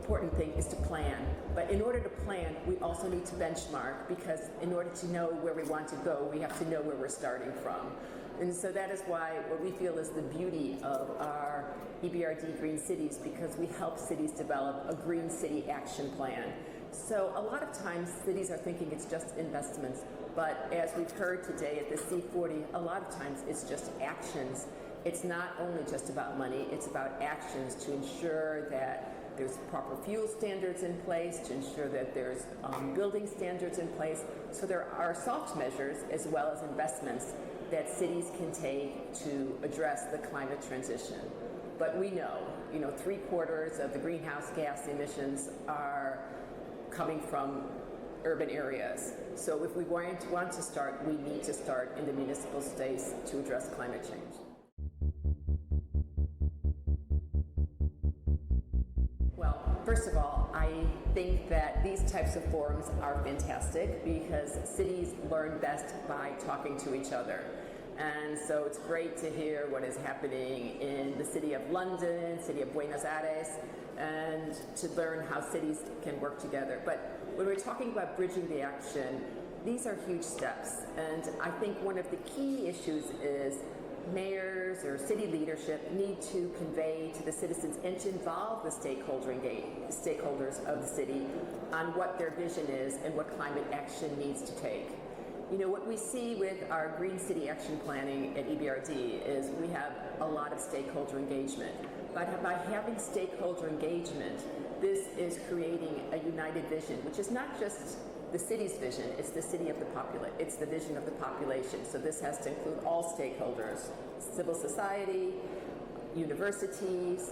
Important thing is to plan, but in order to plan we also need to benchmark, because in order to know where we want to go we have to know where we're starting from. And so that is why what we feel is the beauty of our EBRD Green Cities, because we help cities develop a green city action plan. So a lot of times cities are thinking it's just investments, but as we've heard today at the C40, a lot of times it's just actions. It's not only just about money, it's about actions to ensure that there's proper fuel standards in place, to ensure that there's building standards in place. So there are soft measures as well as investments that cities can take to address the climate transition. But we know, 3/4 of the greenhouse gas emissions are coming from urban areas. So if we want to start, we need to start in the municipal space to address climate change. First of all, I think that these types of forums are fantastic because cities learn best by talking to each other. And so it's great to hear what is happening in the city of London, city of Buenos Aires, and to learn how cities can work together. But when we're talking about bridging the action, these are huge steps. And I think one of the key issues is mayors or city leadership need to convey to the citizens and to involve the stakeholders of the city on what their vision is and what climate action needs to take. What we see with our Green City Action Planning at EBRD is we have a lot of stakeholder engagement. But by having stakeholder engagement, this is creating a united vision, which is not just the city's vision, it's the it's the vision of the population. So this has to include all stakeholders, civil society, universities,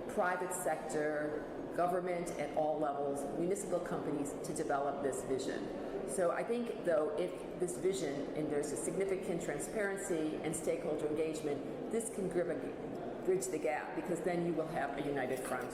private sector, government at all levels, municipal companies to develop this vision. So I think, though, if this vision and there's a significant transparency and stakeholder engagement, this can bridge the gap, because then you will have a united front.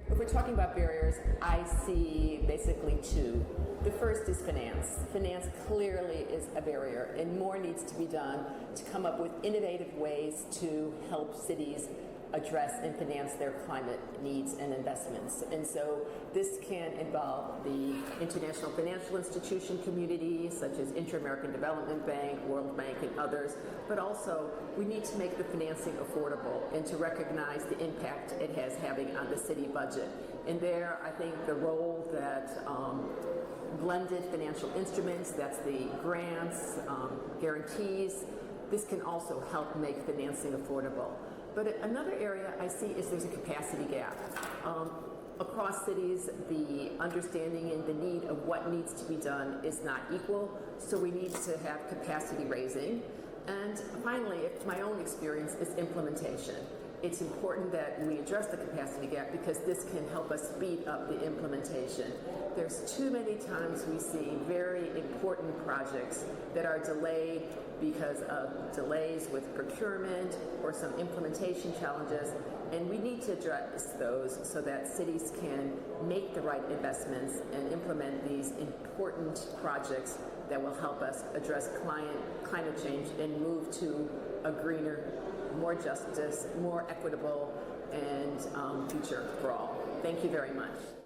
If we're talking about barriers, I see basically two. The first is finance. Finance clearly is a barrier, and more needs to be done to come up with innovative ways to help cities address and finance their climate needs and investments. And so this can involve the international financial institution community, such as Interamericano Development Bank, World Bank, and others, but also we need to make the financing affordable and to recognize the impact it has having on the city budget. And there, I think the role that blended financial instruments, that's the grants, guarantees, this can also help make financing affordable. But another area I see is there's a capacity gap. Across cities, the understanding and the need of what needs to be done is not equal, so we need to have capacity raising. And finally, my own experience is implementation. It's important that we address the capacity gap because this can help us speed up the implementation. There's too many times we see very important projects that are delayed because of delays with procurement or some implementation challenges, and we need to address those so that cities can make the right investments and implement these important projects that will help us address climate change and move to a greener, more justice, more equitable, and future for all. Thank you very much.